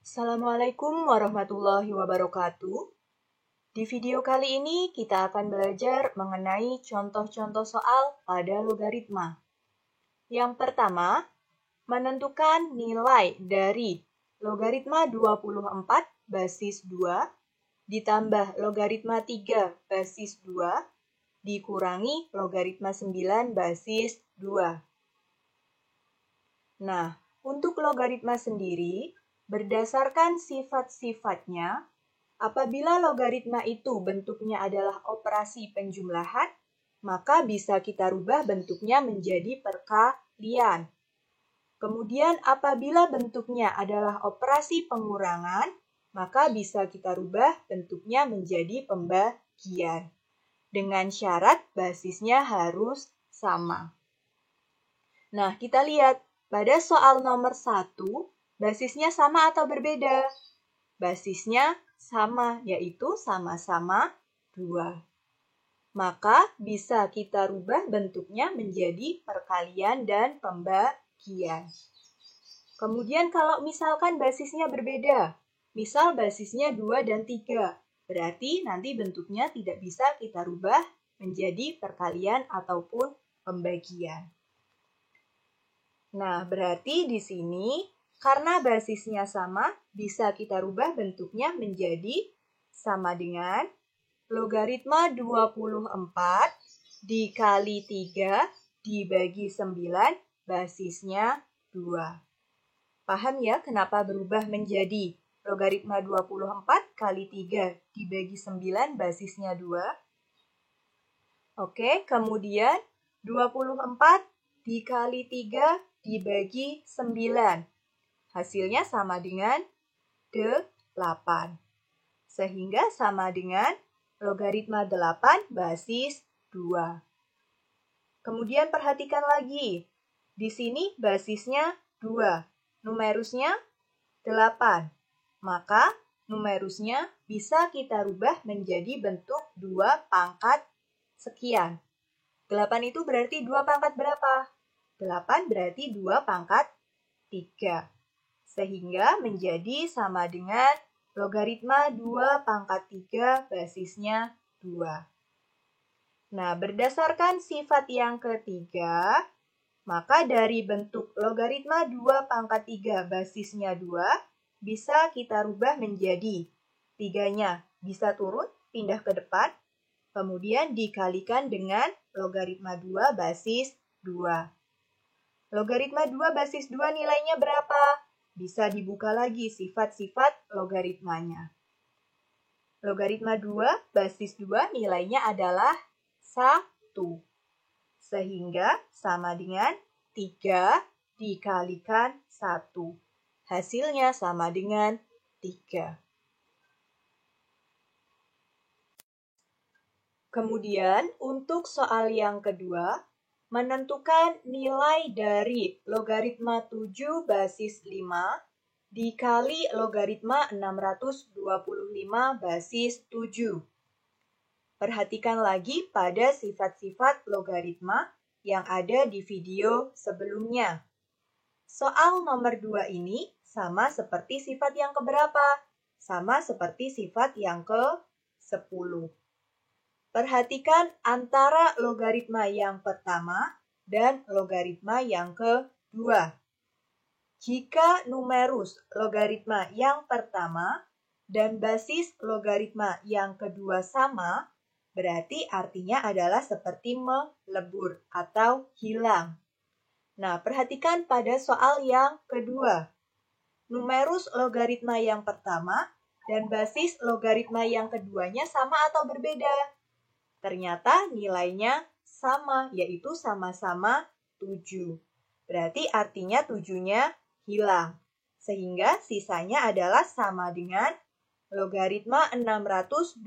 Assalamualaikum warahmatullahi wabarakatuh. Di video kali ini kita akan belajar mengenai contoh-contoh soal pada logaritma. Yang pertama, menentukan nilai dari logaritma 24 basis 2 ditambah logaritma 3 basis 2 dikurangi logaritma 9 basis 2. Nah, untuk logaritma sendiri, berdasarkan sifat-sifatnya, apabila logaritma itu bentuknya adalah operasi penjumlahan, maka bisa kita rubah bentuknya menjadi perkalian. Kemudian apabila bentuknya adalah operasi pengurangan, maka bisa kita rubah bentuknya menjadi pembagian. Dengan syarat basisnya harus sama. Nah, kita lihat pada soal nomor 1, basisnya sama atau berbeda? Basisnya sama, yaitu sama-sama 2. Maka bisa kita rubah bentuknya menjadi perkalian dan pembagian. Kemudian kalau misalkan basisnya berbeda, misal basisnya 2 dan 3, berarti nanti bentuknya tidak bisa kita rubah menjadi perkalian ataupun pembagian. Nah, berarti di sini karena basisnya sama, bisa kita rubah bentuknya menjadi sama dengan logaritma 24 dikali 3 dibagi 9 basisnya 2. Paham ya kenapa berubah menjadi logaritma 24 kali 3 dibagi 9 basisnya 2? Oke, kemudian 24 dikali 3 dibagi 9. Hasilnya sama dengan 8. Sehingga sama dengan logaritma 8 basis 2. Kemudian perhatikan lagi. Di sini basisnya 2. Numerusnya 8. Maka numerusnya bisa kita rubah menjadi bentuk 2 pangkat sekian. 8 itu berarti 2 pangkat berapa? 8 berarti 2 pangkat 3. Sehingga menjadi sama dengan logaritma 2 pangkat 3 basisnya 2. Nah, berdasarkan sifat yang ketiga, maka dari bentuk logaritma 2 pangkat 3 basisnya 2, bisa kita rubah menjadi 3-nya bisa turun, pindah ke depan, kemudian dikalikan dengan logaritma 2 basis 2. Logaritma 2 basis 2 nilainya berapa? Bisa dibuka lagi sifat-sifat logaritmanya. Logaritma 2 basis 2 nilainya adalah 1. Sehingga sama dengan 3 dikalikan 1. Hasilnya sama dengan 3. Kemudian untuk soal yang kedua, menentukan nilai dari logaritma 7 basis 5 dikali logaritma 625 basis 7. Perhatikan lagi pada sifat-sifat logaritma yang ada di video sebelumnya. Soal nomor 2 ini sama seperti sifat yang keberapa? Sama seperti sifat yang ke-10. Perhatikan antara logaritma yang pertama dan logaritma yang kedua. Jika numerus logaritma yang pertama dan basis logaritma yang kedua sama, berarti artinya adalah seperti melebur atau hilang. Nah, perhatikan pada soal yang kedua. Numerus logaritma yang pertama dan basis logaritma yang keduanya sama atau berbeda? Ternyata nilainya sama, yaitu sama-sama 7. Berarti artinya 7-nya hilang. Sehingga sisanya adalah sama dengan logaritma 625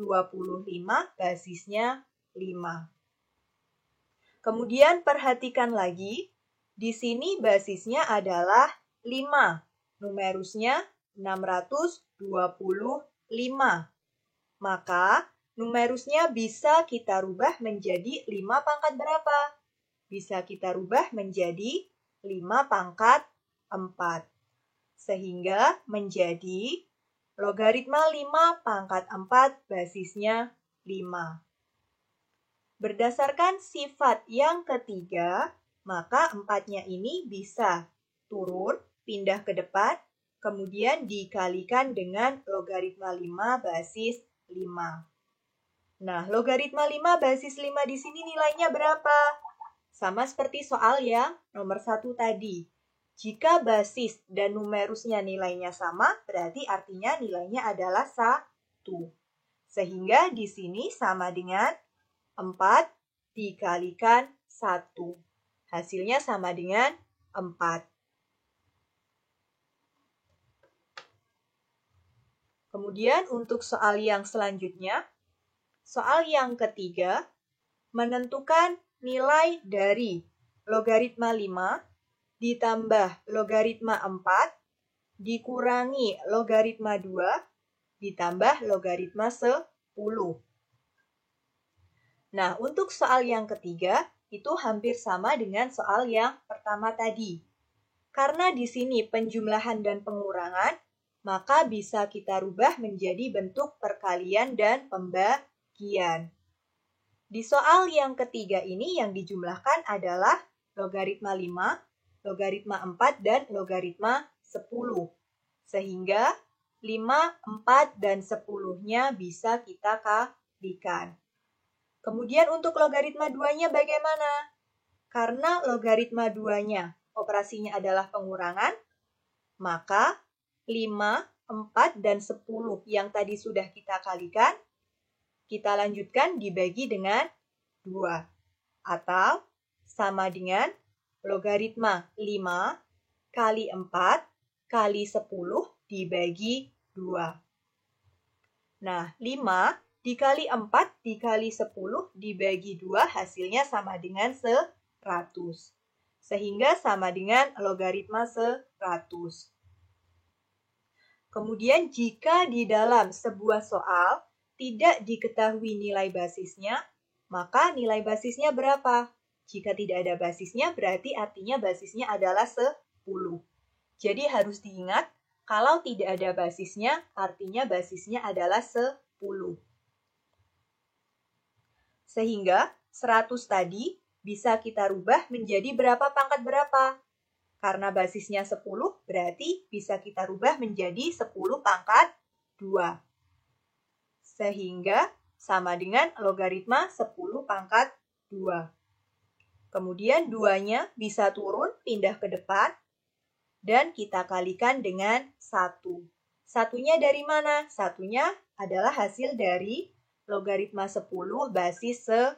basisnya 5. Kemudian perhatikan lagi, di sini basisnya adalah 5. Numerusnya 625. Maka numerusnya bisa kita rubah menjadi 5 pangkat berapa? Bisa kita rubah menjadi 5 pangkat 4. Sehingga menjadi logaritma 5 pangkat 4 basisnya 5. Berdasarkan sifat yang ketiga, maka 4-nya ini bisa turun, pindah ke depan, kemudian dikalikan dengan logaritma 5 basis 5. Nah, logaritma 5 basis 5 di sini nilainya berapa? Sama seperti soal yang nomor 1 tadi. Jika basis dan numerusnya nilainya sama, berarti artinya nilainya adalah 1. Sehingga di sini sama dengan 4 dikalikan 1. Hasilnya sama dengan 4. Kemudian untuk soal yang selanjutnya, soal yang ketiga, menentukan nilai dari logaritma 5 ditambah logaritma 4 dikurangi logaritma 2 ditambah logaritma 10. Nah, untuk soal yang ketiga, itu hampir sama dengan soal yang pertama tadi. Karena di sini penjumlahan dan pengurangan, maka bisa kita rubah menjadi bentuk perkalian dan pembagian. Di soal yang ketiga ini yang dijumlahkan adalah logaritma 5, logaritma 4, dan logaritma 10. Sehingga 5, 4, dan 10-nya bisa kita kalikan. Kemudian untuk logaritma 2-nya bagaimana? Karena logaritma 2-nya operasinya adalah pengurangan, maka 5, 4, dan 10 yang tadi sudah kita kalikan, kita lanjutkan dibagi dengan 2. Atau sama dengan logaritma 5 kali 4 kali 10 dibagi 2. Nah, 5 dikali 4 dikali 10 dibagi 2 hasilnya sama dengan 100. Sehingga sama dengan logaritma 100. Kemudian jika di dalam sebuah soal tidak diketahui nilai basisnya, maka nilai basisnya berapa? Jika tidak ada basisnya, berarti artinya basisnya adalah 10. Jadi harus diingat, kalau tidak ada basisnya, artinya basisnya adalah 10. Sehingga 100 tadi bisa kita rubah menjadi berapa pangkat berapa? Karena basisnya 10, berarti bisa kita rubah menjadi 10 pangkat 2. Sehingga sama dengan logaritma 10 pangkat 2. Kemudian 2-nya bisa turun, pindah ke depan, dan kita kalikan dengan 1. Satunya dari mana? Satunya adalah hasil dari logaritma 10 basis 10.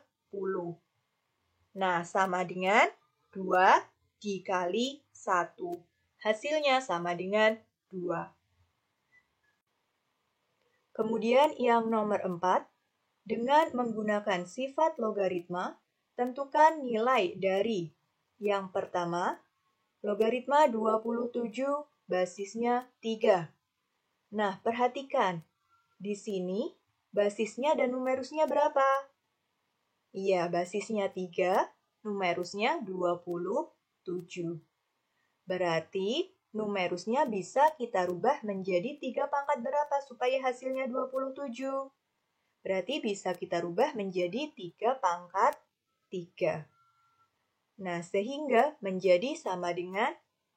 Nah, sama dengan 2 dikali 1. Hasilnya sama dengan 2. Kemudian yang nomor 4, dengan menggunakan sifat logaritma, tentukan nilai dari yang pertama, logaritma 27 basisnya 3. Nah, perhatikan, di sini basisnya dan numerusnya berapa? Iya, basisnya 3, numerusnya 27. Berarti numerusnya bisa kita rubah menjadi 3 pangkat berapa supaya hasilnya 27? Berarti bisa kita rubah menjadi 3 pangkat 3. Nah, sehingga menjadi sama dengan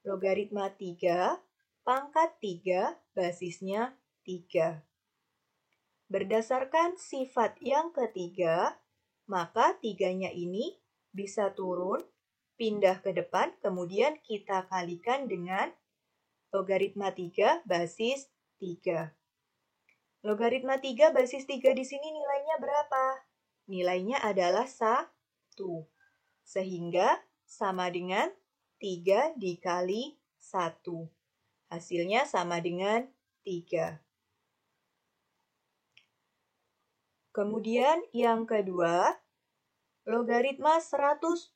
logaritma 3 pangkat 3 basisnya 3. Berdasarkan sifat yang ketiga, maka 3-nya ini bisa turun, pindah ke depan, kemudian kita kalikan dengan logaritma 3 basis 3. Logaritma 3 basis 3 di sini nilainya berapa? Nilainya adalah 1. Sehingga sama dengan 3 dikali 1. Hasilnya sama dengan 3. Kemudian yang kedua, logaritma 125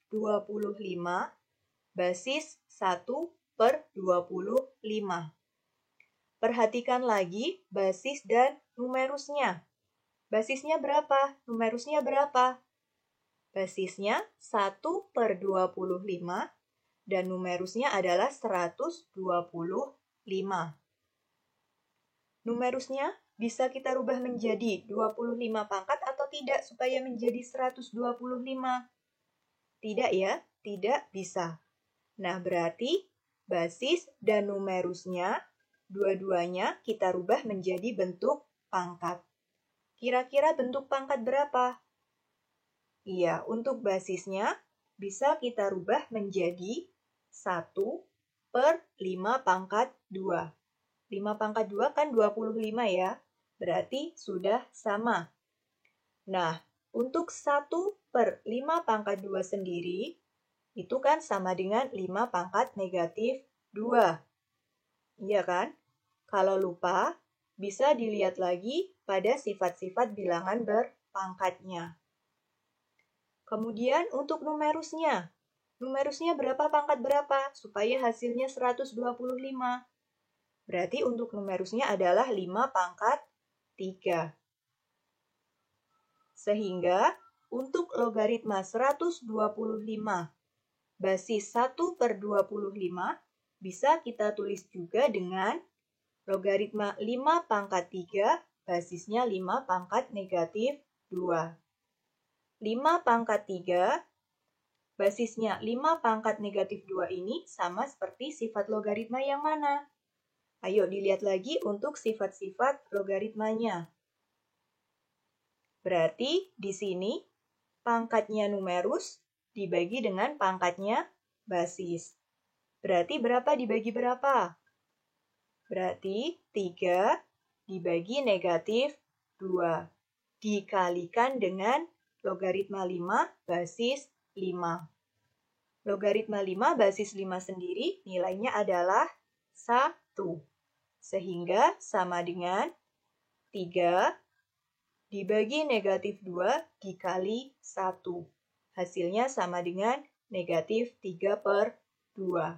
basis 1/25. Perhatikan lagi basis dan numerusnya. Basisnya berapa? Numerusnya berapa? Basisnya 1/25 dan numerusnya adalah 125. Numerusnya bisa kita rubah menjadi 25 pangkat atau tidak supaya menjadi 125? Tidak ya, tidak bisa. Nah, berarti basis dan numerusnya dua-duanya kita rubah menjadi bentuk pangkat. Kira-kira bentuk pangkat berapa? Iya, untuk basisnya bisa kita rubah menjadi 1/5 pangkat 2. 5 pangkat 2 kan 25 ya, berarti sudah sama. Nah, untuk 1/5 pangkat 2 sendiri, itu kan sama dengan 5 pangkat negatif 2. Iya kan? Kalau lupa, bisa dilihat lagi pada sifat-sifat bilangan berpangkatnya. Kemudian untuk numerusnya. Numerusnya berapa pangkat berapa supaya hasilnya 125? Berarti untuk numerusnya adalah 5 pangkat 3. Sehingga untuk logaritma 125 basis 1/25 bisa kita tulis juga dengan logaritma 5 pangkat 3 basisnya 5 pangkat negatif 2. 5 pangkat 3 basisnya 5 pangkat negatif 2 ini sama seperti sifat logaritma yang mana? Ayo dilihat lagi untuk sifat-sifat logaritmanya. Berarti di sini pangkatnya numerus dibagi dengan pangkatnya basis. Berarti berapa dibagi berapa? Berarti 3 dibagi negatif 2. Dikalikan dengan logaritma 5 basis 5. Logaritma 5 basis 5 sendiri nilainya adalah 1. Sehingga sama dengan 3 dibagi negatif 2 dikali 1. Hasilnya sama dengan negatif 3/2.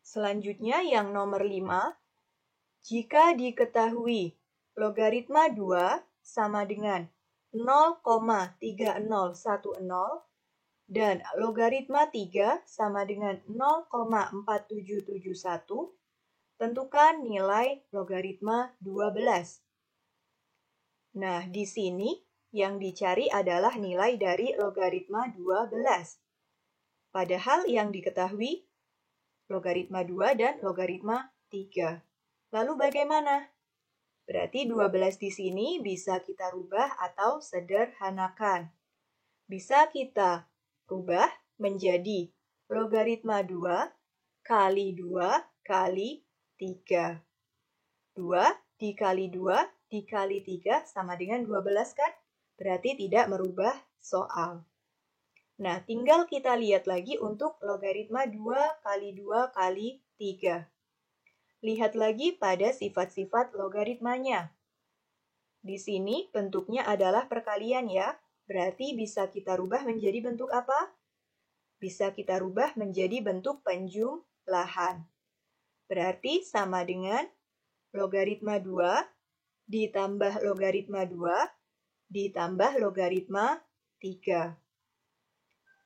Selanjutnya yang nomor 5. Jika diketahui logaritma 2 sama dengan 0,3010 dan logaritma 3 sama dengan 0,4771, tentukan nilai logaritma 12. Nah, di sini yang dicari adalah nilai dari logaritma 12. Padahal yang diketahui logaritma 2 dan logaritma 3. Lalu bagaimana? Berarti 12 di sini bisa kita rubah atau sederhanakan. Bisa kita rubah menjadi logaritma 2 kali 2 kali 3. 2 dikali 2 dikali 3 sama dengan 12 kan? Berarti tidak merubah soal. Nah, tinggal kita lihat lagi untuk logaritma 2 kali 2 kali 3. Lihat lagi pada sifat-sifat logaritmanya. Di sini bentuknya adalah perkalian ya. Berarti bisa kita rubah menjadi bentuk apa? Bisa kita rubah menjadi bentuk penjumlahan. Berarti sama dengan logaritma 2 ditambah logaritma 2 ditambah logaritma 3.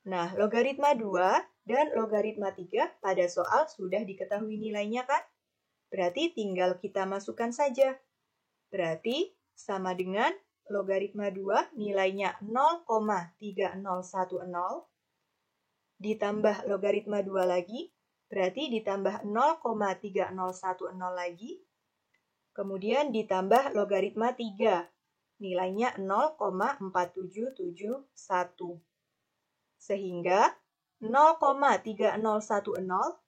Nah, logaritma 2 dan logaritma 3 pada soal sudah diketahui nilainya kan? Berarti tinggal kita masukkan saja. Berarti sama dengan logaritma 2 nilainya 0,3010 ditambah logaritma 2 lagi, berarti ditambah 0,3010 lagi, kemudian ditambah logaritma 3, nilainya 0,4771. Sehingga 0,3010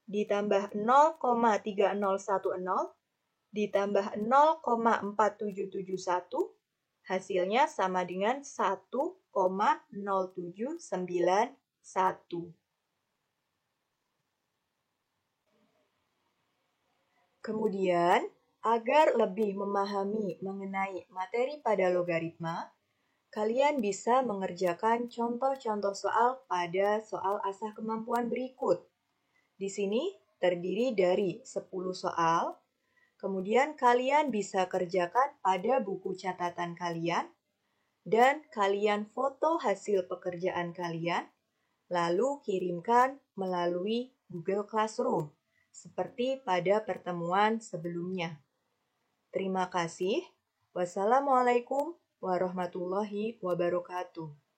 ditambah 0,3010 ditambah 0,4771 hasilnya sama dengan 1,0791. Kemudian, agar lebih memahami mengenai materi pada logaritma, kalian bisa mengerjakan contoh-contoh soal pada soal asah kemampuan berikut. Di sini terdiri dari 10 soal, kemudian kalian bisa kerjakan pada buku catatan kalian, dan kalian foto hasil pekerjaan kalian, lalu kirimkan melalui Google Classroom, seperti pada pertemuan sebelumnya. Terima kasih. Wassalamualaikum warahmatullahi wabarakatuh.